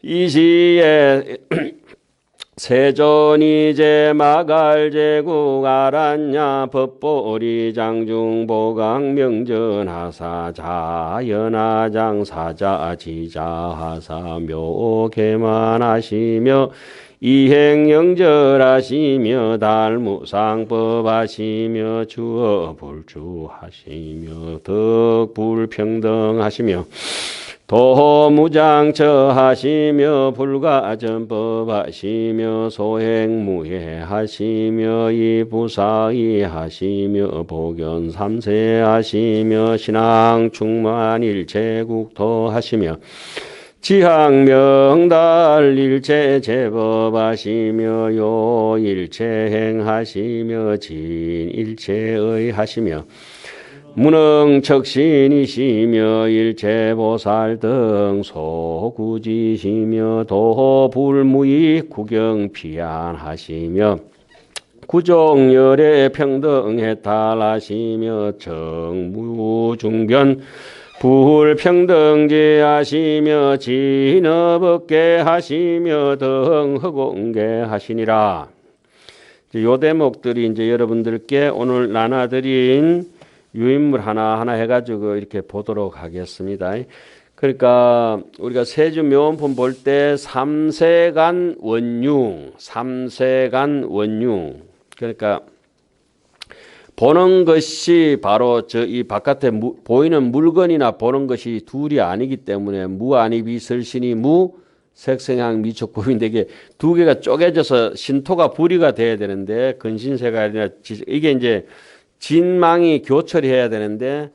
이 시에 세존이제 마갈제국 아란냐 법보리 장중 보강 명전하사 자연하장 사자 지자하사 묘개만하시며 이행영절하시며 달무상법하시며 주어불주하시며 덕불평등하시며 도무장처하시며 불가전법하시며 소행무해하시며 이부사의하시며 복연삼세하시며 신앙충만일체국토하시며 지학명달 일체제법하시며 요일체행하시며 진일체의하시며 무능척신이시며 일체보살 등 소구지시며 도불무익 구경피안하시며 구종열애 평등해탈하시며 정무중변 불평등제하시며 진업업계 하시며 등 허공계 하시니라. 요 대목들이 이제 여러분들께 오늘 나눠드린 유인물 하나하나 해가지고 이렇게 보도록 하겠습니다. 그러니까 우리가 세주묘원품 볼 때 삼세간 원융, 삼세간 원융. 그러니까 보는 것이 바로 저 이 바깥에 보이는 물건이나 보는 것이 둘이 아니기 때문에 무아니비설신이 무 색성향 미촉고인데 이게 두 개가 쪼개져서 신토가 분리가 돼야 되는데 근신세가 아니라 이게 이제 진망이 교철이 해야 되는데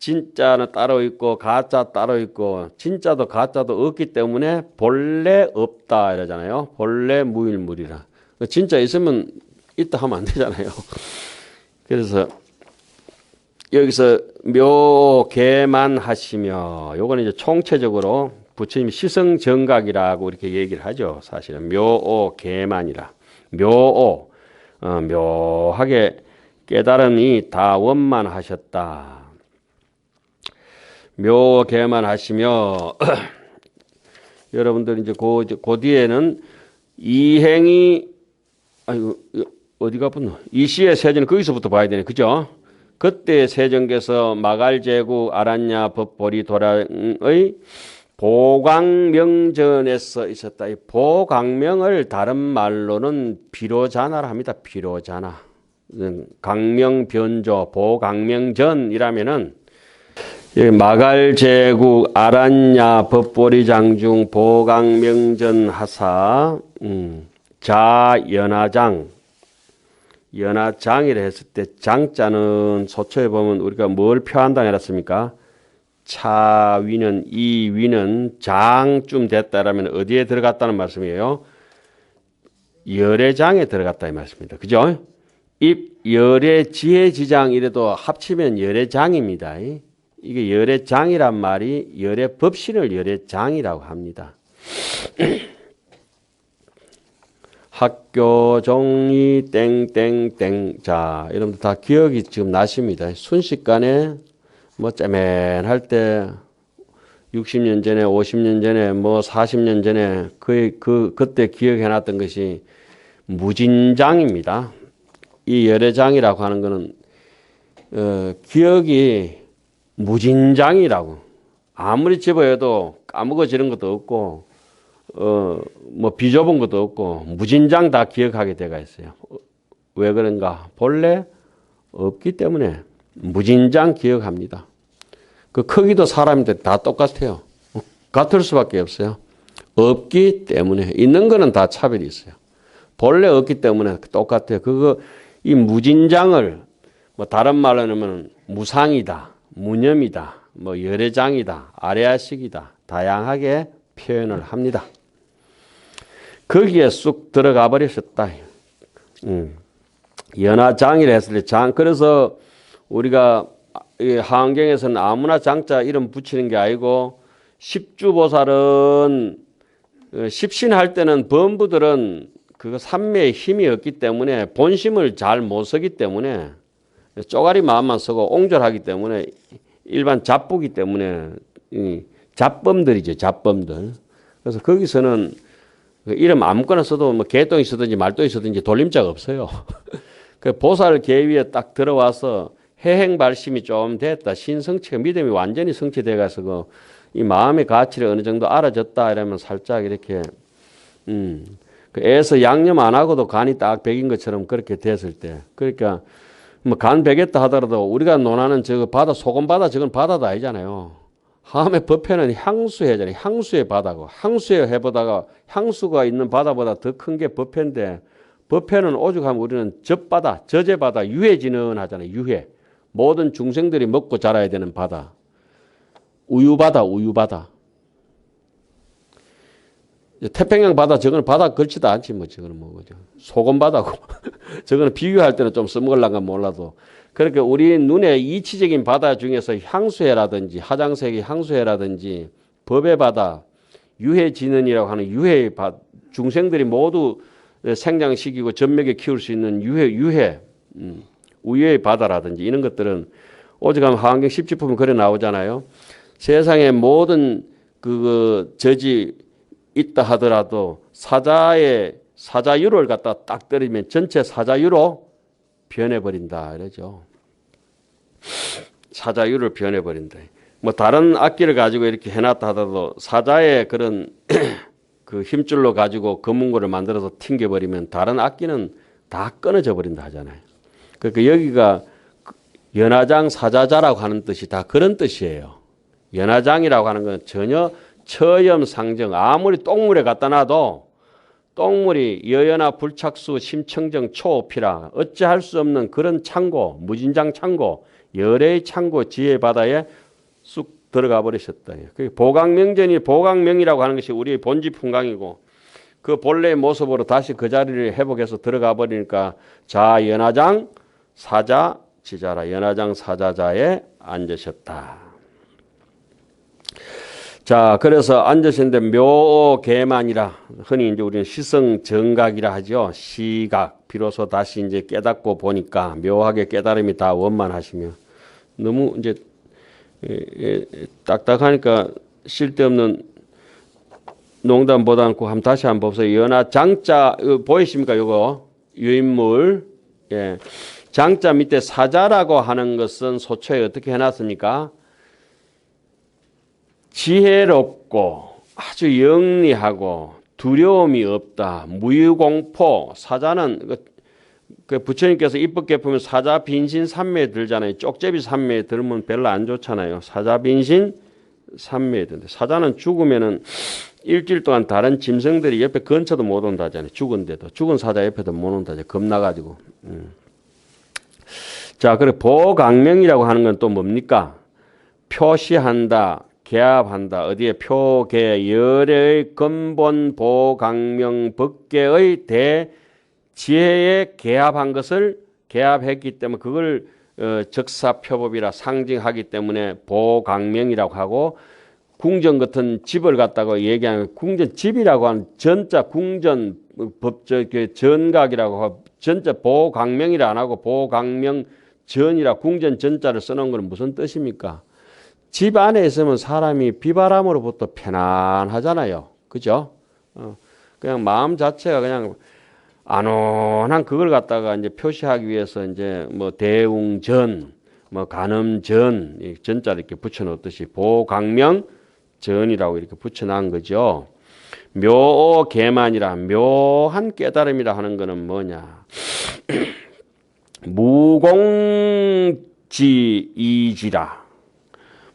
진짜는 따로 있고 가짜 따로 있고 진짜도 가짜도 없기 때문에 본래 없다 이러잖아요. 본래 무일물이라. 진짜 있으면 있다 하면 안 되잖아요. 그래서 여기서 묘개만 하시며 요거는 이제 총체적으로 부처님 시성정각이라고 이렇게 얘기를 하죠. 사실은 묘오개만이라. 묘오 묘하게 깨달음이 다 원만하셨다. 묘개만 하시며 여러분들 이제 그 뒤에는 이행이 아이고 어디가 붙노? 이시의 세전 거기서부터 봐야 되네, 그죠? 그때 세전께서 마갈제국 아란냐 법보리 도량의 보광명전에서 있었다. 이 보광명을 다른 말로는 비로자나라 합니다. 비로자나. 강명변조 보강명전이라면은 마갈제국 아란냐 법보리 장중 보강명전 하사 자연하장 연하장이라 했을 때 장자는 소초에 보면 우리가 뭘 표한다 해놨습니까? 차위는 이 위는 장쯤 됐다라면 어디에 들어갔다는 말씀이에요? 열애장에 들어갔다 이 말씀입니다. 그죠? 입 열애 지혜지장 이래도 합치면 열애장입니다. 이게 열애장이란 말이 열애법신을 열애장이라고 합니다. 학교 종이 땡땡땡. 자, 여러분들 다 기억이 지금 나십니다. 순식간에 뭐 째맨할 때 60년 전에 50년 전에 뭐 40년 전에 그때 기억해놨던 것이 무진장입니다. 이 열애장이라고 하는 것은 기억이 무진장이라고. 아무리 집어해도 까먹어지는 것도 없고 뭐 비좁은 것도 없고 무진장 다 기억하게 돼가 있어요. 왜 그런가? 본래 없기 때문에 무진장 기억합니다. 그 크기도 사람인데 다 똑같아요. 같을 수밖에 없어요. 없기 때문에. 있는 거는 다 차별이 있어요. 본래 없기 때문에 똑같아요. 이 무진장을 뭐 다른 말로 하면 무상이다, 무념이다, 뭐 열애장이다, 아래아식이다 다양하게 표현을 합니다. 거기에 쑥 들어가 버리셨다. 연하장이라 했을 때 장. 그래서 우리가 하안경에서는 아무나 장자 이름 붙이는 게 아니고 십주보살은 십신할 때는 범부들은 그 삼매의 힘이 없기 때문에 본심을 잘 못 쓰기 때문에 쪼가리 마음만 쓰고 옹졸하기 때문에 일반 잡부기 때문에 잡범들이죠. 잡범들. 그래서 거기서는 그 이름 아무거나 써도 뭐 개똥이 쓰든지 말똥이 쓰든지 돌림자가 없어요. 그 보살 계위에 딱 들어와서 해행 발심이 좀 됐다. 신성취가 믿음이 완전히 성취돼 가서 그 이 마음의 가치를 어느 정도 알아졌다 이러면 살짝 이렇게 그 애서 양념 안 하고도 간이 딱 배긴 것처럼 그렇게 됐을 때, 그러니까 뭐 간 배겠다 하더라도 우리가 논하는 저 바다, 소금 바다, 저건 바다도 아니잖아요. 함의 법회는 향수해잖아요. 향수의 바다고, 향수의 해보다가 향수가 있는 바다보다 더 큰 게 법회인데, 법회는 오죽하면 우리는 젖바다, 저제바다, 유해지는 하잖아요. 유해. 모든 중생들이 먹고 자라야 되는 바다. 우유바다, 우유바다. 태평양 바다, 저거는 바다 걸치도 않지, 뭐, 저거는 뭐, 그죠. 소금 바다고. 저거는 비교할 때는 좀 써먹을란가 몰라도. 그러니까 우리 눈에 이치적인 바다 중에서 향수해라든지, 하장색의 향수해라든지, 법의 바다, 유해진언이라고 하는 유해의 바다, 중생들이 모두 생장시키고 전맥에 키울 수 있는 우유의 바다라든지 이런 것들은 오직하면 하안경 10집 보면 그래 나오잖아요. 세상의 모든 그 저지 있다 하더라도 사자유를 갖다 딱 때리면 전체 사자유로 변해버린다 이러죠. 사자유를 변해버린다. 뭐 다른 악기를 가지고 이렇게 해놨다 하더라도 사자의 그런 그 힘줄로 가지고 검은고를 만들어서 튕겨버리면 다른 악기는 다 끊어져 버린다 하잖아요. 그러니까 여기가 연화장 사자자라고 하는 뜻이 다 그런 뜻이에요. 연화장이라고 하는 건 전혀 처염 상정, 아무리 똥물에 갖다 놔도 똥물이 여연화 불착수 심청정 초피라 어찌할 수 없는 그런 창고, 무진장 창고, 열애의 창고 지혜 바다에 쑥 들어가 버리셨다. 그 보강명전이 보강명이라고 하는 것이 우리의 본지 풍강이고 그 본래의 모습으로 다시 그 자리를 회복해서 들어가 버리니까 자 연화장 사자 지자라 연화장 사자자에 앉으셨다. 자, 그래서 앉으셨는데 묘계만이라 흔히 이제 우리는 시성정각이라 하죠. 시각 비로소 다시 이제 깨닫고 보니까 묘하게 깨달음이 다 원만하시며 너무 이제 딱딱하니까 쓸데없는 농담 보다 않고 한번 다시 한번 보세요. 연화 장자 보이십니까? 요거 유인물 예. 장자 밑에 사자라고 하는 것은 소초에 어떻게 해놨습니까? 지혜롭고 아주 영리하고 두려움이 없다. 무유공포. 사자는 그 부처님께서 입법계 보면 사자 빈신 삼매에 들잖아요. 쪽제비 삼매에 들면 별로 안 좋잖아요. 사자 빈신 삼매에 드는데 사자는 죽으면은 일주일 동안 다른 짐승들이 옆에 근처도 못 온다잖아요. 죽은데도 죽은 사자 옆에도 못 온다잖아요. 겁나가지고. 자, 그래 보강명이라고 하는 건 또 뭡니까? 표시한다. 개합한다. 어디에 표계 열의 근본 보강명 법계의 대지혜에 개합한 것을 개합했기 때문에 그걸 적사표법이라 상징하기 때문에 보강명이라고 하고 궁전 같은 집을 갖다가 얘기하는 궁전집이라고 하는 전자 궁전 법적 전각이라고 하고 전자 보강명이라 안 하고 보강명 전이라 궁전 전자를 써놓은 건 무슨 뜻입니까? 집 안에 있으면 사람이 비바람으로부터 편안하잖아요. 그죠? 그냥 마음 자체가 그냥 안온한 그걸 갖다가 이제 표시하기 위해서 이제 뭐 대웅전, 뭐 간음전, 전자를 이렇게 붙여놓듯이 보강명 전이라고 이렇게 붙여놓은 거죠. 묘계만이라 묘한 깨달음이라 하는 거는 뭐냐? 무공지이지라.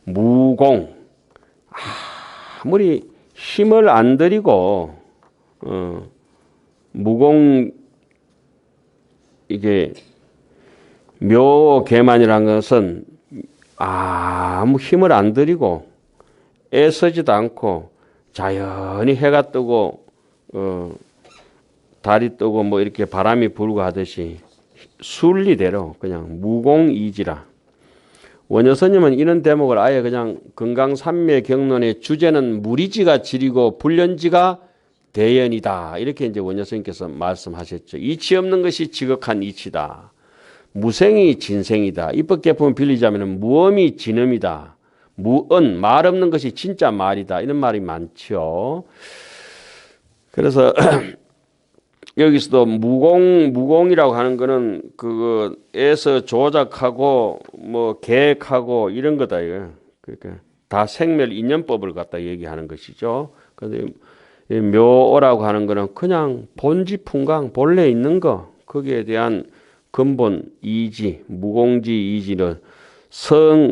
무공 아무리 힘을 안 들이고 무공 이게 묘계만이라는 것은 아무 힘을 안 들이고 애쓰지도 않고 자연히 해가 뜨고 달이 뜨고 뭐 이렇게 바람이 불고 하듯이 순리대로 그냥 무공이지라. 원효스님은 이런 대목을 아예 그냥 금강산매 경론의 주제는 무리지가 지리고 불련지가 대연이다. 이렇게 이제 원효스님께서 말씀하셨죠. 이치 없는 것이 지극한 이치다. 무생이 진생이다. 입법계품 빌리자면 무엄이 진음이다. 무언, 말 없는 것이 진짜 말이다. 이런 말이 많죠. 그래서 여기서도 무공이라고 하는 거는 그거에서 조작하고 뭐 계획하고 이런 거다 이거. 그러니까 다 생멸 인연법을 갖다 얘기하는 것이죠. 그런데 묘라고 하는 거는 그냥 본지풍강 본래 있는 거 거기에 대한 근본 이지 무공지 이지는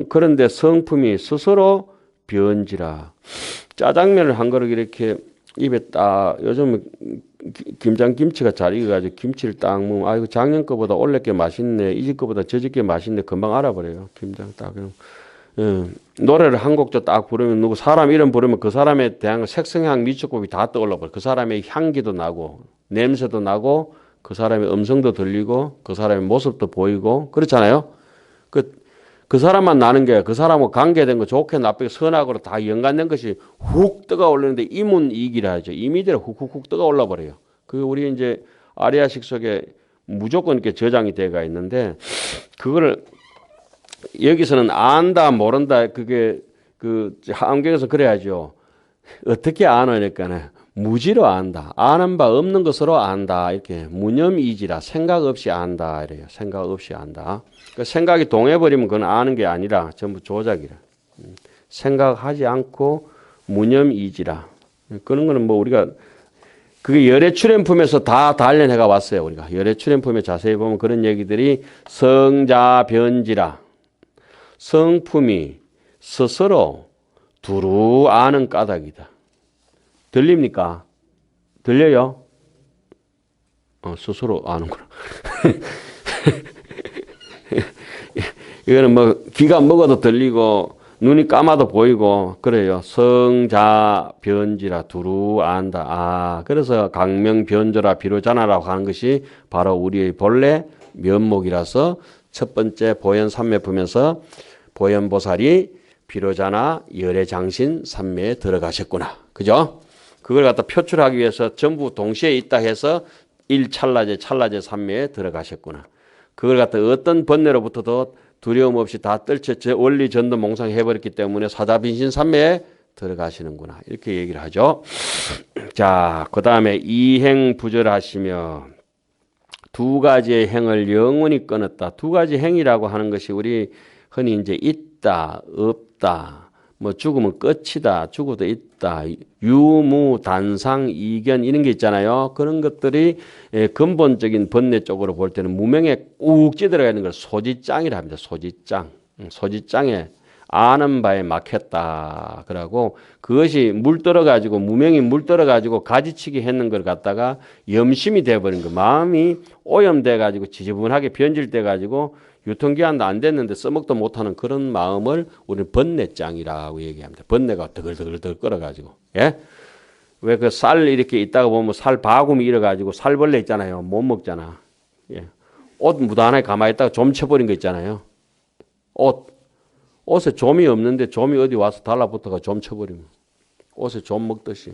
그런데 성품이 스스로 변지라. 짜장면을 한 그릇 이렇게 입에 딱 요즘 김장김치가 잘 익어가지고 김치를 딱 먹으면 아이고 작년 거보다 올해 게 맛있네 이 집 거보다 저 집 게 맛있네 금방 알아버려요. 김장 딱 노래를 한 곡도 딱 부르면 누구 사람 이름 부르면 그 사람에 대한 색성향 미축법이 다 떠올라 버려. 그 사람의 향기도 나고 냄새도 나고 그 사람의 음성도 들리고 그 사람의 모습도 보이고 그렇잖아요. 그 사람만 나는 게 그 사람하고 관계된 거 좋게 나쁘게 선악으로 다 연관된 것이 훅 떠올리는데 이문이익이라 하죠. 이미대로 훅훅훅 떠올라 버려요. 그 우리 이제 아리아식 속에 무조건 이렇게 저장이 돼가 있는데 그거를 여기서는 안다 모른다 그게 그 한경에서 그래야죠. 어떻게 아느니까는 무지로 안다. 아는 바 없는 것으로 안다. 이렇게 무념이지라 생각 없이 안다. 이래요. 생각 없이 안다. 그 생각이 동해버리면 그건 아는 게 아니라 전부 조작이라. 생각하지 않고 무념이지라. 그런 거는 뭐 우리가 그게 열애출현품에서 다 단련해가 왔어요. 우리가 열애출현품에 자세히 보면 그런 얘기들이 성자변지라. 성품이 스스로 두루 아는 까닭이다. 들립니까? 들려요? 스스로 아는구나. 이거는 뭐 귀가 먹어도 들리고 눈이 감아도 보이고 그래요. 성자 변지라 두루 안다. 그래서 강명변조라 비로자나라고 하는 것이 바로 우리의 본래 면목이라서 첫 번째 보현삼매품에서 보현보살이 비로자나 열애장신 삼매에 들어가셨구나. 그죠? 그걸 갖다 표출하기 위해서 전부 동시에 있다 해서 일찰나제, 찰나제 삼매에 들어가셨구나. 그걸 갖다 어떤 번뇌로부터도 두려움 없이 다 떨쳐 원리 전도 몽상 해버렸기 때문에 사자빈신 삼매에 들어가시는구나. 이렇게 얘기를 하죠. 자, 그 다음에 이행 부절하시며 두 가지의 행을 영원히 끊었다. 두 가지 행이라고 하는 것이 우리 흔히 이제 있다, 없다, 뭐 죽으면 끝이다, 죽어도 있다, 유무, 단상, 이견 이런 게 있잖아요. 그런 것들이 근본적인 번뇌 쪽으로 볼 때는 무명에 꾹 찌들어가 있는 걸 소지짱이라 합니다. 소지짱. 소지짱에 아는 바에 막혔다. 그러고 그것이 물들어가지고 무명이 물들어가지고 가지치기 했는 걸 갖다가 염심이 돼버린 거. 마음이 오염돼가지고 지저분하게 변질돼가지고 유통기한도 안 됐는데 써먹도 못하는 그런 마음을 우리는 번뇌짱이라고 얘기합니다. 번뇌가 더글더글 끓어가지고. 예? 왜 그 쌀 이렇게 있다가 보면 살 바구미 잃어가지고 살벌레 있잖아요. 못 먹잖아. 예. 옷 무단하게 가만히 있다가 좀 쳐버린 거 있잖아요. 옷에 좀이 없는데 좀이 어디 와서 달라붙어가 좀 쳐버리면 옷에 좀 먹듯이.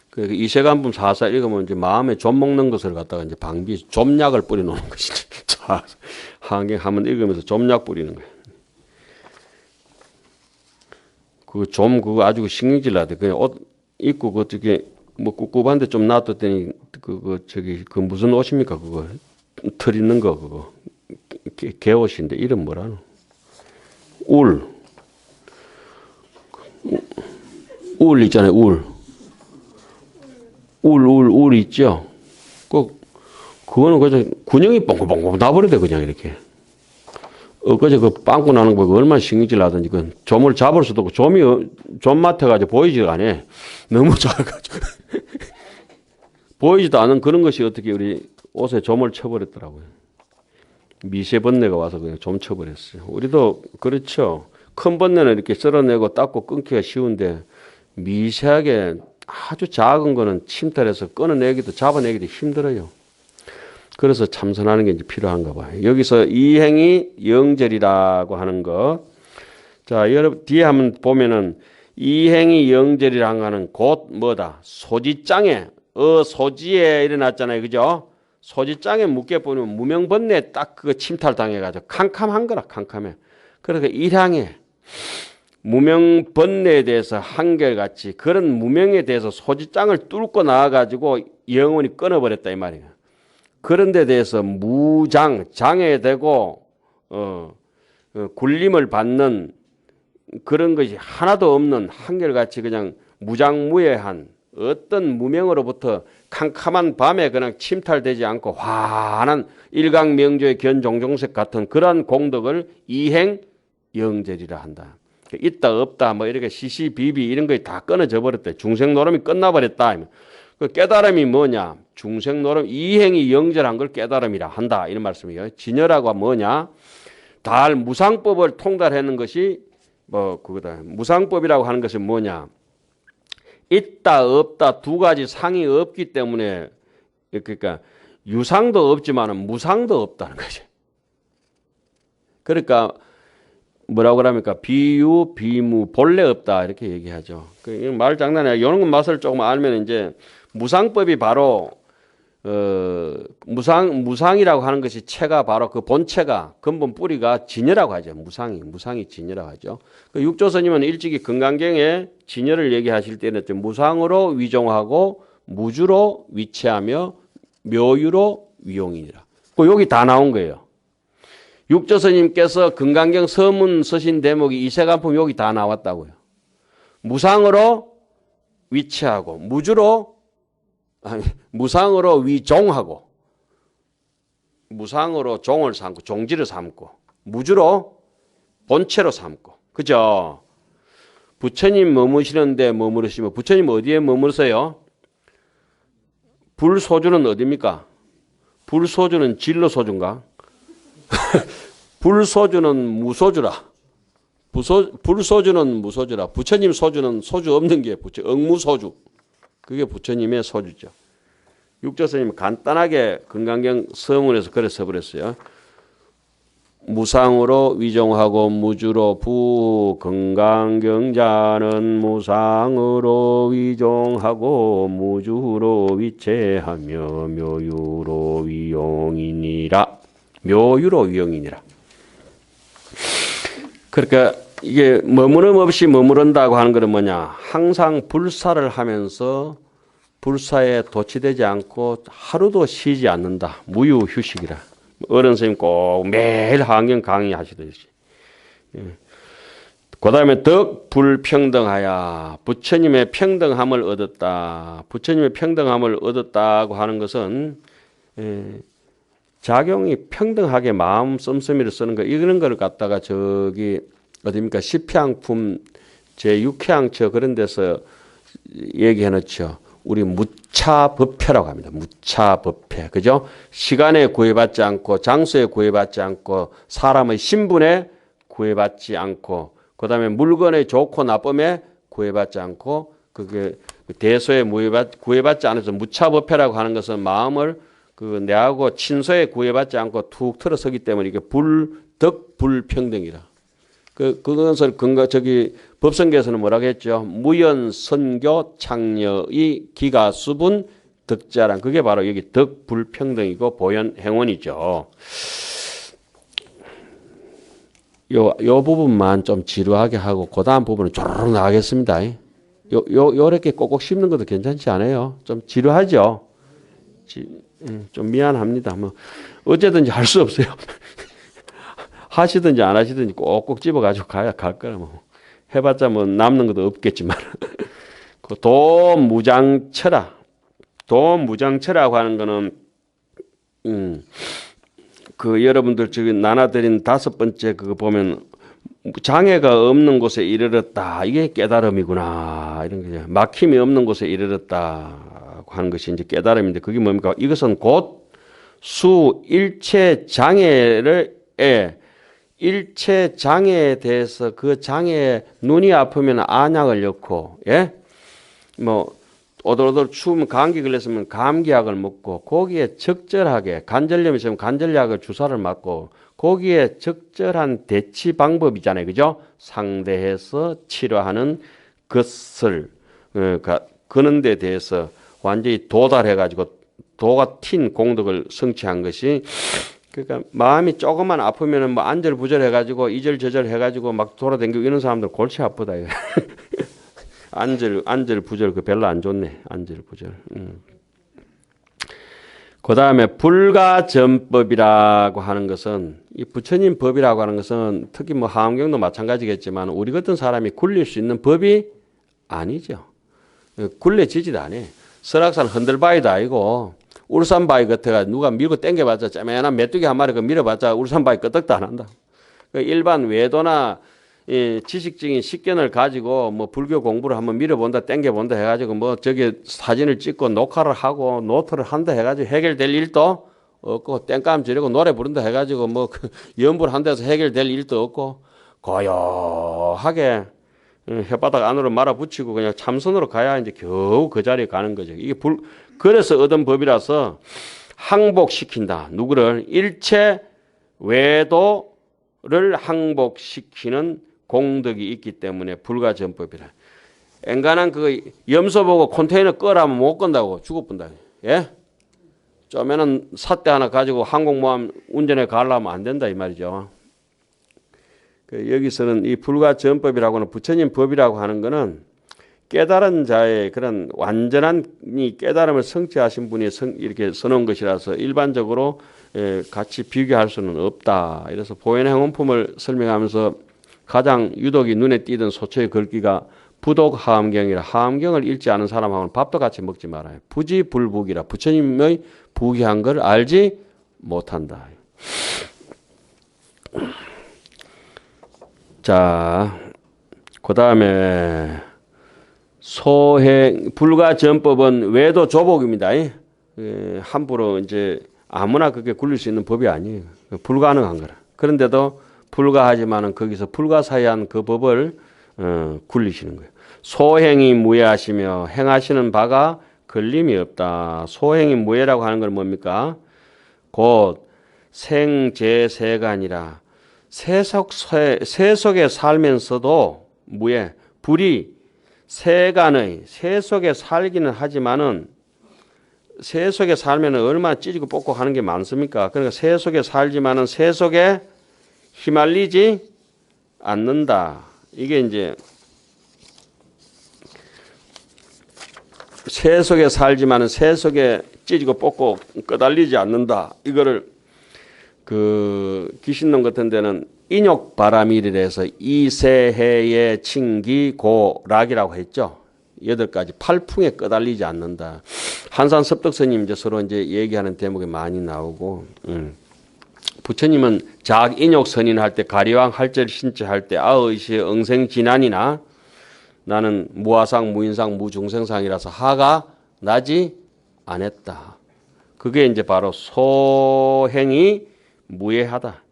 그 이세간품 사사 읽으면 이제 마음에 좀 먹는 것을 갖다가 이제 방비 좀약을 뿌려놓는 것이지. 한경 한번 읽으면서 좀약 뿌리는 거예요. 그거 아주 신경질 나대. 그냥 옷 입고 그 어떻게 뭐 꿉꿉한데 좀 놔뒀더니 그 무슨 옷입니까 그거 털 있는 거 그거 개옷인데 이름 뭐라노? 울 있잖아요. 울 있죠. 그거는 그냥 군형이 뻥뻥뻥 나버리대 그냥 이렇게. 엊그제 그 빵꾸 나는 거 얼마나 신경질 나든지 그 좀을 잡을 수도 없고 좀 맡아가지고 보이지가 않아. 너무 작아가지고 보이지도 않은 그런 것이 어떻게 우리 옷에 좀을 쳐버렸더라고요. 미세번뇌가 와서 그냥 좀 쳐버렸어요. 우리도 그렇죠. 큰 번뇌는 이렇게 썰어내고 닦고 끊기가 쉬운데 미세하게 아주 작은 거는 침탈해서 끊어내기도 잡아내기도 힘들어요. 그래서 참선하는 게 이제 필요한가 봐요. 여기서 이행이 영절이라고 하는 것. 자, 여러분 뒤에 한번 보면은 이행이 영절이라는 거는 곧 뭐다? 소지짱에 소지에 일어났잖아요. 그죠? 소지짱에 묶여 보면 무명번뇌 딱 그거 침탈당해가지고 캄캄한 거라 캄캄해. 그러니까 일향에 무명 번뇌에 대해서 한결같이 그런 무명에 대해서 소지장을 뚫고 나와가지고 영원히 끊어버렸다 이 말이에요. 그런 데 대해서 무장, 장애되고 굴림을 받는 그런 것이 하나도 없는 한결같이 그냥 무장무예한 어떤 무명으로부터 캄캄한 밤에 그냥 침탈되지 않고 환한 일강명조의 견종종색 같은 그러한 공덕을 이행영절이라 한다. 있다 없다 뭐 이렇게 시시비비 이런 것이 다 끊어져 버렸다. 중생노름이 끝나버렸다. 그 깨달음이 뭐냐? 중생노름 이행이 영절한 걸 깨달음이라 한다. 이런 말씀이에요. 진여라고 뭐냐? 달 무상법을 통달하는 것이 뭐 그거다. 무상법이라고 하는 것이 뭐냐? 있다 없다 두 가지 상이 없기 때문에 그러니까 유상도 없지만 무상도 없다는 거지. 그러니까 뭐라고 그럽니까? 비유, 비무, 본래 없다 이렇게 얘기하죠. 말 장난이야. 이런 것 맛을 조금 알면 이제 무상법이 바로 무상이라고 하는 것이 체가 바로 그 본체가 근본 뿌리가 진여라고 하죠. 무상이 진여라고 하죠. 그 육조스님은 일찍이 금강경에 진여를 얘기하실 때는 무상으로 위종하고 무주로 위치하며 묘유로 위용이니라. 그 여기 다 나온 거예요. 육조스님께서 금강경 서문 쓰신 대목이 이세간품 여기 다 나왔다고요. 무상으로 위치하고 무상으로 위종하고 무상으로 종을 삼고 종지를 삼고 무주로 본체로 삼고 그죠? 부처님 머무시는데 머무르시면 부처님 어디에 머무르세요? 불소주는 어디입니까? 불소주는 진로소주인가? 불소주는 무소주라. 불소주는 무소주라. 부처님 소주는 소주 없는 게 억무소주. 그게 부처님의 소주죠. 육조스님은 간단하게 금강경 서문에서 그래 써버렸어요. 무상으로 위종하고 무주로 금강경자는 무상으로 위종하고 무주로 위체하며 묘유로 위용이니라. 묘유로 위용이니라. 그러니까 이게 머무름 없이 머무른다고 하는 것은 뭐냐? 항상 불사를 하면서 불사에 도취되지 않고 하루도 쉬지 않는다. 무유휴식이라. 어른 선생님 꼭 매일 환경 강의하시듯이. 그 다음에 덕불평등하야. 부처님의 평등함을 얻었다. 부처님의 평등함을 얻었다고 하는 것은 작용이 평등하게 마음 씀씀이를 쓰는 거 이런 걸 갖다가 저기 어디입니까? 시평품 제6회항처 그런 데서 얘기해 놓죠. 우리 무차법회라고 합니다. 무차법회. 그죠? 시간에 구애받지 않고 장소에 구애받지 않고 사람의 신분에 구애받지 않고 그다음에 물건의 좋고 나쁨에 구애받지 않고 그게 대소에 구애받지 않아서 무차법회라고 하는 것은 마음을 내하고 친소에 구애받지 않고 툭 틀어서기 때문에 이게 덕불평등이라. 그것을 법성계에서는 뭐라고 했죠? 무연, 선교, 창녀의 기가수분, 덕자란. 그게 바로 여기 덕불평등이고 보현 행원이죠. 요 부분만 좀 지루하게 하고, 그 다음 부분은 쪼르륵 나가겠습니다. 요렇게 꼭꼭 씹는 것도 괜찮지 않아요? 좀 지루하죠? 좀 미안합니다. 뭐, 어쨌든지 할 수 없어요. 하시든지 안 하시든지 꼭꼭 집어가지고 갈 거라 뭐. 해봤자 뭐 남는 것도 없겠지만. 그 도무장처라. 도무장처라고 하는 거는, 여러분들 지금 나눠드린 5번째 그거 보면 장애가 없는 곳에 이르렀다. 이게 깨달음이구나. 이런 거죠. 막힘이 없는 곳에 이르렀다고 하는 것이 이제 깨달음인데 그게 뭡니까? 이것은 곧 일체 일체 장애에 대해서 그 장애에 눈이 아프면 안약을 넣고, 예? 뭐, 오돌오돌 추우면 감기 걸렸으면 감기약을 먹고, 거기에 적절하게, 관절염이 있으면 관절약을 주사를 맞고, 거기에 적절한 대치 방법이잖아요. 그죠? 상대해서 치료하는 것을, 그런 데 대해서 완전히 도달해가지고, 도가 튄 공덕을 성취한 것이 그러니까 마음이 조금만 아프면은 뭐 안절부절해가지고 이절저절해가지고 막 돌아다니고 이런 사람들 골치 아프다 이거. 안절부절 그 별로 안 좋네. 안절부절. 그 다음에 불가전법이라고 하는 것은 이 부처님 법이라고 하는 것은 특히 뭐 하암경도 마찬가지겠지만 우리 같은 사람이 굴릴 수 있는 법이 아니죠. 굴려지지도 않아. 설악산 흔들바위도 아니고 울산바위 같아가 누가 밀고 당겨봤자 짜매난 메뚜기 한 마리 그 밀어봤자 울산바위 끄떡도 안 한다. 일반 외도나 지식적인 식견을 가지고 뭐 불교 공부를 한번 밀어본다 당겨본다 해가지고 뭐 저기 사진을 찍고 녹화를 하고 노트를 한다 해가지고 해결될 일도 없고 땡감 지르고 노래 부른다 해가지고 뭐 그 연불 한 데서 해결될 일도 없고 고요하게 혓바닥 안으로 말아붙이고 그냥 참선으로 가야 이제 겨우 그 자리에 가는 거죠. 이게 그래서 얻은 법이라서 항복시킨다. 누구를? 일체 외도를 항복시키는 공덕이 있기 때문에 불가전법이라. 엔간한 그 염소 보고 컨테이너 끄라면 못 끈다고 죽어본다. 예? 쪼매는 삿대 하나 가지고 항공모함 운전해 가려면 안 된다 이 말이죠. 여기서는 이 불가전법이라고 하는 부처님 법이라고 하는 것은 깨달은 자의 그런 완전한 이 깨달음을 성취하신 분이 이렇게 써놓은 것이라서 일반적으로 같이 비교할 수는 없다. 이래서 보현행원품을 설명하면서 가장 유독이 눈에 띄던 소처의 글귀가 부독 하암경이라. 하암경을 읽지 않은 사람하고는 밥도 같이 먹지 말아요. 부지불북이라. 부처님의 부귀한 걸 알지 못한다. 자, 그 다음에 소행 불가전법은 외도 조복입니다. 함부로 이제 아무나 그게 굴릴 수 있는 법이 아니에요. 불가능한 거라. 그런데도 불가하지만은 거기서 불가사의한 그 법을 굴리시는 거예요. 소행이 무예하시며 행하시는 바가 걸림이 없다. 소행이 무예라고 하는 건 뭡니까? 곧 생제세간이라. 세속에 살면서도 무예, 불이 세간의 세속에 살기는 하지만은 세속에 살면 얼마나 찌지고 뽑고 하는 게 많습니까? 그러니까 세속에 살지만은 세속에 휘말리지 않는다. 이게 이제 세속에 살지만은 세속에 찌지고 뽑고 끄달리지 않는다. 이거를 그 귀신놈 같은 데는 인욕바람일이라서 이세해의 칭기고락이라고 했죠. 8가지 팔풍에 끄달리지 않는다. 한산섭덕스님 이제 서로 이제 얘기하는 대목이 많이 나오고, 부처님은 작인욕 선인할 때 가리왕 할절 신체할 때 아의시 응생진안이나 나는 무하상 무인상 무중생상이라서 하가 나지 않았다. 그게 이제 바로 소행이 무예하다.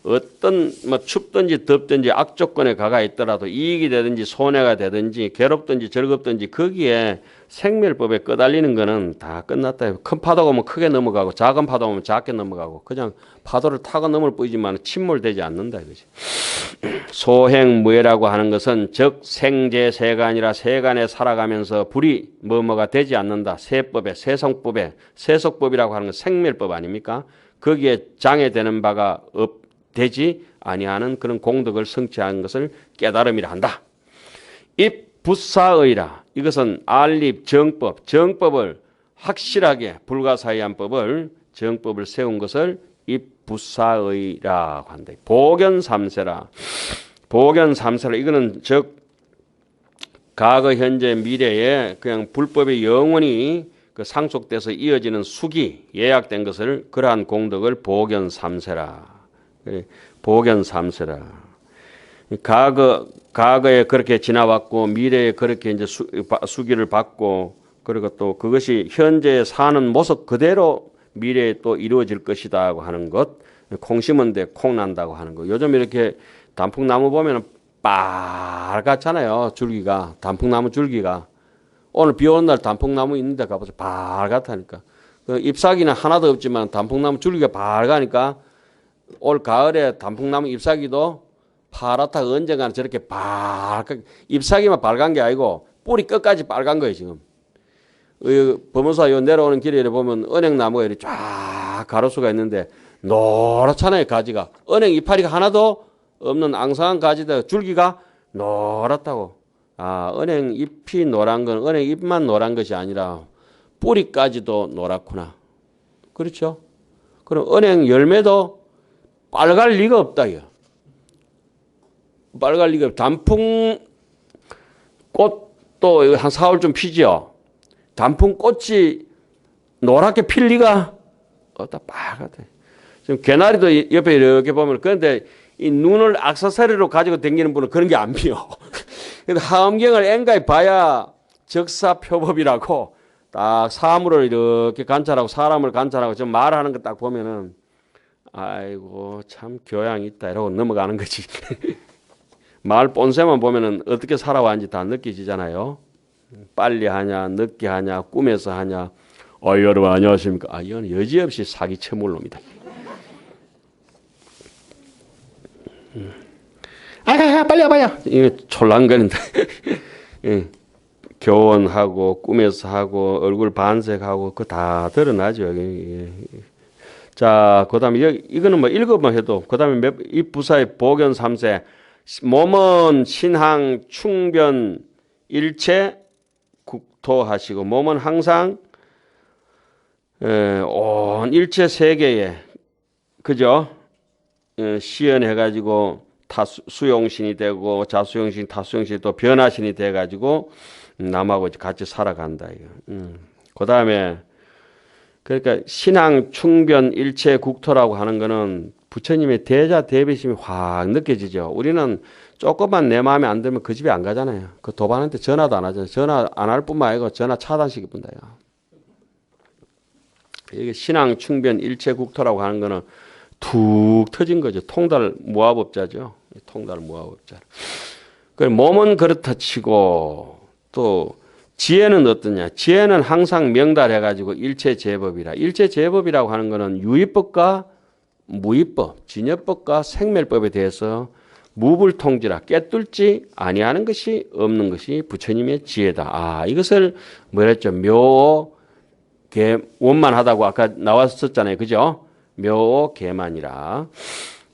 어떤 뭐 춥든지 덥든지 악조건에 가가 있더라도 이익이 되든지 손해가 되든지 괴롭든지 즐겁든지 거기에 생멸법에 끄달리는 거는 다 끝났다. 큰 파도가 오면 크게 넘어가고 작은 파도가 오면 작게 넘어가고 그냥 파도를 타고 넘을 뿐이지만 침몰되지 않는다 이거지. 소행무예라고 하는 것은 즉 생제세간이라 세간에 살아가면서 불이 뭐뭐가 되지 않는다. 세법에 세성법에 세속법이라고 하는 건 생멸법 아닙니까? 거기에 장애되는 바가 되지 아니하는 그런 공덕을 성취한 것을 깨달음이라 한다. 입부사의라. 이것은 알립 정법을 확실하게 불가사의한 법을 정법을 세운 것을 입부사의라고 한다. 보견삼세라. 보견삼세라. 이거는 즉 과거 현재 미래에 그냥 불법이 영원히 그 상속돼서 이어지는 수기 예약된 것을 그러한 공덕을 보견삼세라. 보견삼세라. 과거에 그렇게 지나왔고 미래에 그렇게 이제 수기를 받고 그리고 또 그것이 현재 사는 모습 그대로 미래에 또 이루어질 것이다고 하는 것. 콩 심은데 콩 난다고 하는 거. 요즘 이렇게 단풍나무 보면 빨갛잖아요. 줄기가 단풍나무 줄기가. 오늘 비 오는 날 단풍나무 있는데 가보세요. 빨갛다니까. 그 잎사귀는 하나도 없지만 단풍나무 줄기가 빨가니까 올 가을에 단풍나무 잎사귀도 파랗다 언젠가는 저렇게 잎사귀만 빨간 게 아니고 뿌리 끝까지 빨간 거예요 지금. 범어사 요 내려오는 길에 보면 은행나무가 이렇게 쫙 가로수가 있는데 노랗잖아요, 가지가. 은행 이파리가 하나도 없는 앙상한 가지다 줄기가 노랗다고. 아, 은행 잎이 노란 건 은행 잎만 노란 것이 아니라 뿌리까지도 노랗구나. 그렇죠? 그럼 은행 열매도 빨갈 리가 없다, 이거. 빨갈 리가 없다. 단풍 꽃도 한 4월쯤 피죠. 단풍 꽃이 노랗게 필 리가 없다. 빨갛다. 지금 개나리도 옆에 이렇게 보면, 그런데 이 눈을 액세서리로 가지고 다니는 분은 그런 게 안 피요. 근데 하음경을 앵가히 봐야 적사표법이라고 딱 사물을 이렇게 관찰하고 사람을 관찰하고 좀 말하는 거 딱 보면은 아이고 참 교양이 있다 이러고 넘어가는 거지. 말 본새만 보면은 어떻게 살아왔는지 다 느껴지잖아요. 빨리 하냐 늦게 하냐 꿈에서 하냐. 여러분 안녕하십니까. 아 이건 여지없이 사기 쳐물 놈이다. 빨리 와봐요. 이거 촐랑거린다. 교원하고 꿈에서 하고 얼굴 반색하고 그거 다 드러나죠. 자, 그다음에 이거는 뭐 읽어만 해도 그다음에 이 부사의 보견 3세 몸은 신항 충변 일체 국토하시고 몸은 항상 온 일체 세계에 그죠? 시연해가지고 수용신이 되고 자수용신, 타수용신이 또 변화신이 돼가지고 남하고 같이 살아간다 이거. 그 다음에 그러니까 신앙 충변 일체 국토라고 하는 거는 부처님의 대자 대비심이 확 느껴지죠. 우리는 조금만 내 마음에 안 들면 그 집에 안 가잖아요. 그 도반한테 전화도 안 하잖아요. 전화 안 할 뿐만 아니고 전화 차단시킬 뿐다. 이게 신앙 충변 일체 국토라고 하는 거는 툭 터진 거죠. 통달 무아법자죠. 통달 무아법자. 그 몸은 그렇다 치고 또 지혜는 어떠냐? 지혜는 항상 명달해가지고 일체 제법이라. 일체 제법이라고 하는 거는 유의법과 무의법, 진여법과 생멸법에 대해서 무불통지라 깨뚫지 아니하는 것이 없는 것이 부처님의 지혜다. 아 이것을 뭐랬죠? 묘 개 원만하다고 아까 나왔었잖아요, 그죠? 묘 개만이라.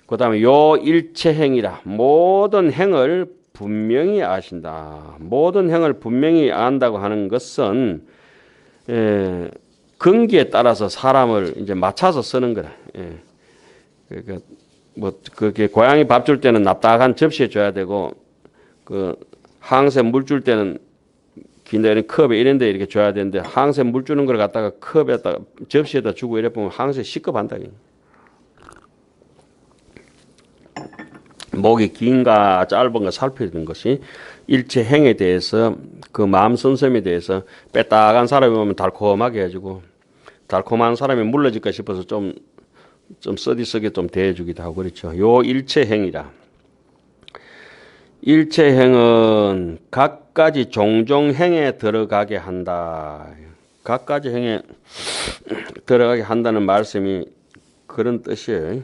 그다음에 요 일체행이라 모든 행을 분명히 아신다. 모든 행을 분명히 안다고 하는 것은 근기에 따라서 사람을 이제 맞춰서 쓰는 거라. 그러니까 뭐 그게 고양이 밥 줄 때는 납작한 접시에 줘야 되고 그 항새 물 줄 때는 긴데 컵에 이런데 이렇게 줘야 되는데 항새 물 주는 걸 갖다가 컵에다 접시에다 주고 이래 보면 항새 시급한다. 목이 긴가 짧은가 살피는 것이 일체 행에 대해서 그 마음 선섬에 대해서 빼딱한 사람이 오면 달콤하게 해주고 달콤한 사람이 물러질까 싶어서 좀 써디쓰게 좀 대해주기도 하고 그렇죠. 요 일체 행이라. 일체 행은 각가지 종종 행에 들어가게 한다. 각가지 행에 들어가게 한다는 말씀이 그런 뜻이에요.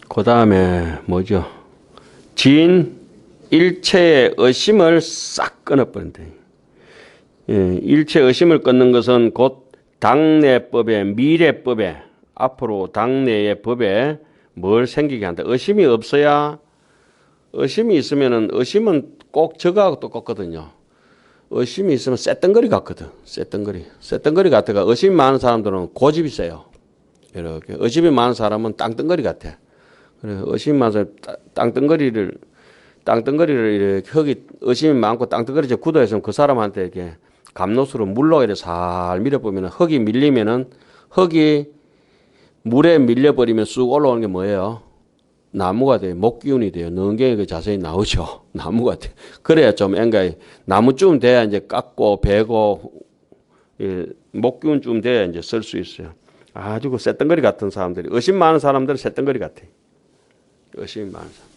그 다음에 뭐죠? 진 일체의 의심을 싹 끊어버린다. 일체의 의심을 끊는 것은 곧 당내법에 미래법에 앞으로 당내의 법에 뭘 생기게 한다. 의심이 없어야 의심이 있으면은 의심은 꼭 저거하고 똑같거든요. 의심이 있으면 쇳덩거리 같거든. 쇳덩거리 같아가 의심이 많은 사람들은 고집이 세요. 이렇게 의심이 많은 사람은 땅덩거리 같아. 그래 의심이 많아서 땅덩거리를 이렇게 흙이 의심이 많고 땅덩거리 굳어 있으면 그 사람한테 이렇게 감노수로 물로 이렇게 살 밀어보면 흙이 밀리면은 흙이 물에 밀려버리면 쑥 올라오는 게 뭐예요? 나무가 돼요. 목기운이 돼요. 능경이 자세히 나오죠. 나무가 돼요. 그래야 좀 앵가이 나무쯤 돼야 이제 깎고 베고 목기운쯤 돼야 이제 쓸 수 있어요. 아주 그 쇳덩거리 같은 사람들이 의심 많은 사람들은 쇳덩거리 같아. 의심이 많은 사람.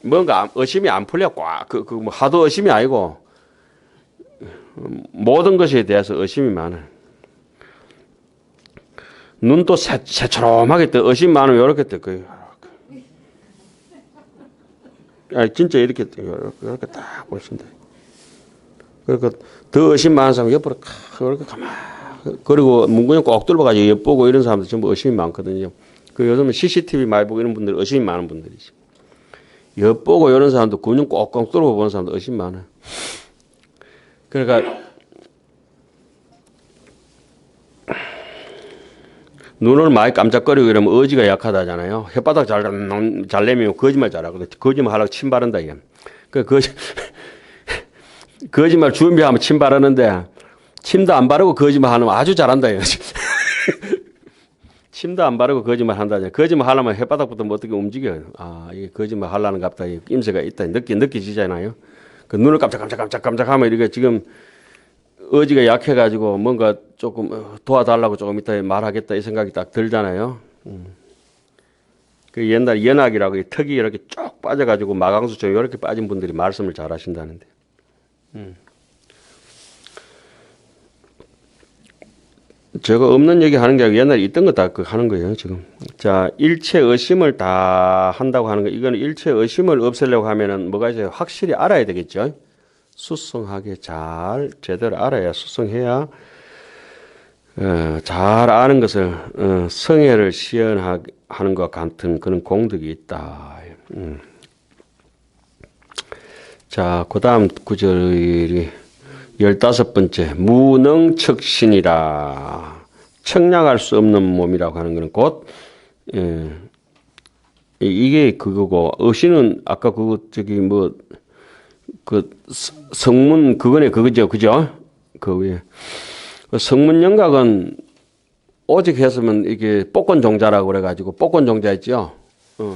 뭔가 의심이 안 풀려 꽉 뭐 하도 의심이 아니고 모든 것에 대해서 의심이 많아요. 눈도 새초롬하게 떠 의심 많으면 이렇게 떠 거예요. 진짜 이렇게 딱 보신다. 그러니까 더 의심 많은 사람 옆으로 이렇게 가만히 그리고 문구점 꼭 뚫어가지고 엿보고 이런 사람들 전부 의심이 많거든요. 그 요즘은 CCTV 많이 보고 이런 분들 의심이 많은 분들이죠. 엿보고 이런 사람도 군용 꼭꼭 뚫어 보는 사람도 의심이 많아요. 그러니까 눈을 많이 깜짝거리고 이러면 의지가 약하다잖아요. 혓바닥 잘 내면 거짓말 잘하거든. 거짓말 하려고 침 바른다 이게. 거짓말 준비하면 침 바르는데 침도 안 바르고 거짓말 하면 아주 잘한다 이거. 침도 안 바르고 거짓말 한다. 거짓말 하려면 혓바닥부터 뭐 어떻게 움직여요. 아, 이게 거짓말 하려는 갑다. 낌새가 있다. 느끼지잖아요. 그 눈을 깜짝하면 이렇게 지금 의지가 약해가지고 뭔가 조금 도와달라고 조금 이따 말하겠다 이 생각이 딱 들잖아요. 그 옛날 연학이라고 턱이 이렇게 쭉 빠져가지고 마강수처럼 이렇게 빠진 분들이 말씀을 잘 하신다는데. 제가 없는 얘기 하는 게 아니고 옛날에 있던 거 다 하는 거예요, 지금. 자, 일체 의심을 다 한다고 하는 거. 이거는 일체 의심을 없애려고 하면은 뭐가 있어요? 확실히 알아야 되겠죠. 수성하게 잘 제대로 알아야 수성해야 잘 아는 것을 성애를 시연하는 것 같은 그런 공덕이 있다. 자, 그 다음 구절이 15번째 무능척신이라 청량할 수 없는 몸이라고 하는 것은 곧 이게 그거고 의신은 아까 그거 저기 뭐 그 성문 그거네 그거죠 그죠 그 위에 성문 영각은 오직 했으면 이게 복권 종자라고 그래가지고 복권 종자 있죠.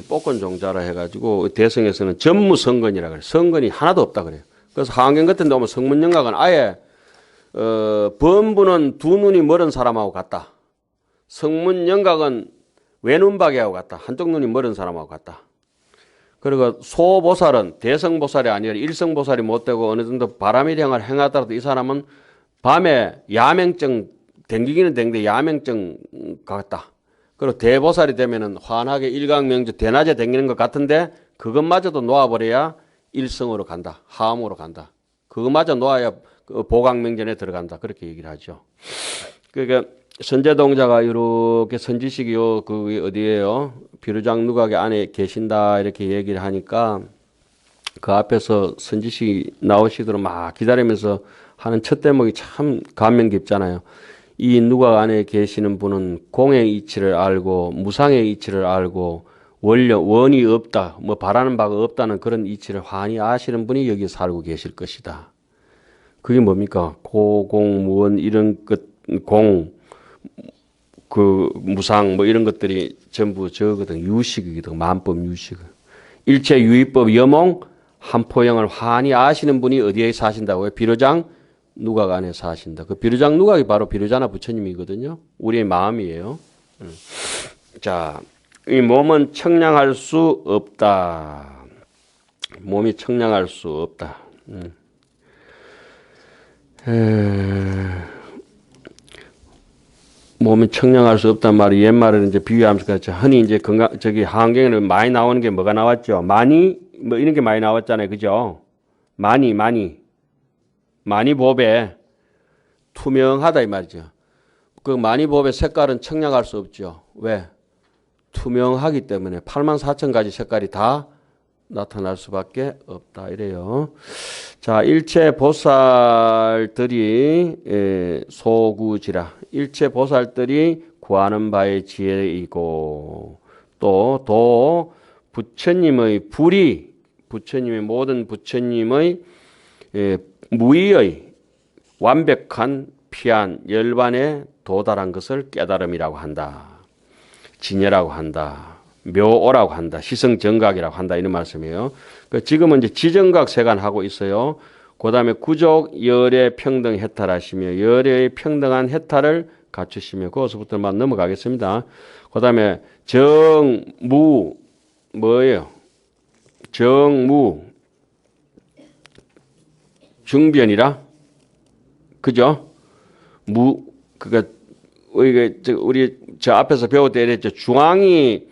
복권 종자라 해가지고 대성에서는 전무성건이라 그래. 성건이 하나도 없다 그래요. 그래서 하안경 같은 데 오면 성문 영각은 아예 범부는 두 눈이 멀은 사람하고 같다. 성문 영각은 외눈박이하고 같다. 한쪽 눈이 멀은 사람하고 같다. 그리고 소보살은 대성보살이 아니라 일성보살이 못되고 어느 정도 바람일행을 행하더라도 이 사람은 밤에 야맹증 댕기기는 댕기는데 야맹증 같다. 그리고 대보살이 되면은 환하게 일광명주 대낮에 댕기는 것 같은데 그것마저도 놓아버려야 일성으로 간다. 하음으로 간다. 그것마저 놓아야 보강명전에 들어간다. 그렇게 얘기를 하죠. 그러니까 선제동자가 이렇게 선지식이 그 어디에요? 비루장 누각의 안에 계신다 이렇게 얘기를 하니까 그 앞에서 선지식이 나오시도록 막 기다리면서 하는 첫 대목이 참 감명 깊잖아요. 이 누각 안에 계시는 분은 공의 이치를 알고 무상의 이치를 알고 원이 없다, 뭐 바라는 바가 없다는 그런 이치를 환히 아시는 분이 여기 살고 계실 것이다. 그게 뭡니까? 고공무원 이런 것, 그 무상 뭐 이런 것들이 전부 저거든 유식이거든. 만법 유식. 일체 유의법 여몽 한포영을 환히 아시는 분이 어디에 사신다고요? 비로장 누각 안에 사신다. 그 비로장 누각이 바로 비로자나 부처님이거든요. 우리의 마음이에요. 자, 이 몸은 청량할 수 없다. 몸이 청량할 수 없다. 몸이 청량할 수 없단 말이 옛말에는 이제 비유하면서 흔히 이제 저기 한경에는 많이 나오는 게 뭐가 나왔죠? 많이 뭐 이런 게 많이 나왔잖아요, 그죠? 많이 법에 투명하다 이 말이죠. 그 많이 법의 색깔은 청량할 수 없죠. 왜? 투명하기 때문에 84,000가지 색깔이 다 나타날 수밖에 없다 이래요. 자, 일체 보살들이 소구지라. 일체 보살들이 구하는 바의 지혜이고 또 부처님의 불이 부처님의 모든 부처님의 무의의 완벽한 피한 열반에 도달한 것을 깨달음이라고 한다. 진여라고 한다. 묘오라고 한다. 시성정각이라고 한다. 이런 말씀이에요. 지금은 이제 지정각 세간하고 있어요. 그 다음에 구족 열의 평등 해탈하시며 열의 평등한 해탈을 갖추시며 거기서부터만 넘어가겠습니다. 그 다음에 정무 뭐예요? 정무 중변이라 그죠? 그니까 우리 저 앞에서 배울 때 이랬죠. 중앙이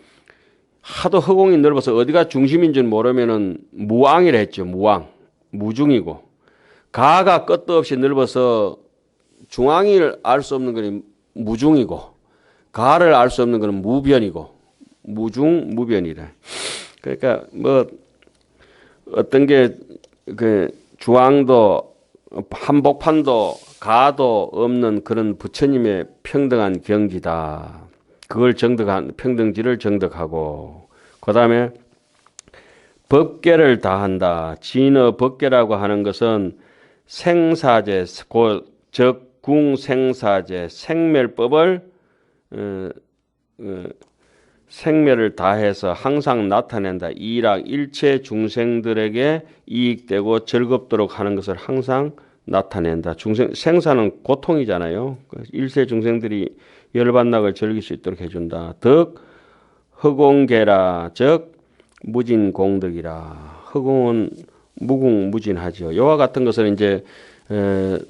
하도 허공이 넓어서 어디가 중심인 줄 모르면은 무왕이라 했죠. 무왕. 무중이고. 가가 끝도 없이 넓어서 중앙을 알 수 없는 것은 무중이고 가를 알 수 없는 것은 무변이고 무중 무변이래. 그러니까 뭐 어떤 게 그 중앙도 한복판도 가도 없는 그런 부처님의 평등한 경지다. 그걸 정득한 평등지를 정득하고 그다음에 법계를 다한다. 진어 법계라고 하는 것은 생사제, 적궁생사제, 생멸법을 생멸을 다해서 항상 나타낸다. 이락 일체 중생들에게 이익되고 즐겁도록 하는 것을 항상 나타낸다. 생사는 고통이잖아요. 일체 중생들이 열반락을 즐길 수 있도록 해준다. 덕 허공계라 즉 무진공덕이라. 허공은 무궁무진하죠. 이와 같은 것은 이제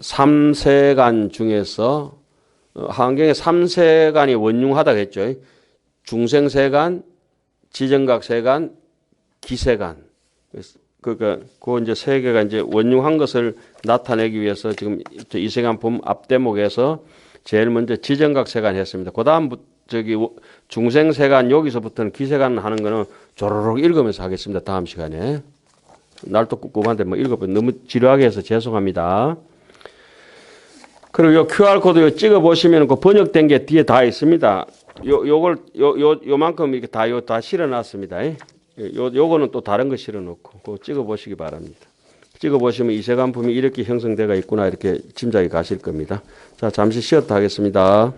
삼세간 중에서 한경에 삼세간이 원융하다고 했죠. 중생세간, 지정각세간, 기세간. 그러니까 그 이제 세 개가 이제 원융한 것을 나타내기 위해서 지금 이 시간 본 앞대목에서 제일 먼저 지정각세간 했습니다. 그다음 저기 중생세간 여기서부터는 기세간 하는 거는 조로록 읽으면서 하겠습니다. 다음 시간에. 날도 꿉꿉한데 뭐 읽어보면 너무 지루하게 해서 죄송합니다. 그리고 요 QR코드 찍어 보시면 그 번역된 게 뒤에 다 있습니다. 요만큼 이렇게 다 실어놨습니다. 요거는 또 다른 거 실어놓고 그거 찍어 보시기 바랍니다. 찍어 보시면 이세간품이 이렇게 형성되어 있구나 이렇게 짐작이 가실 겁니다. 자, 잠시 쉬었다 하겠습니다.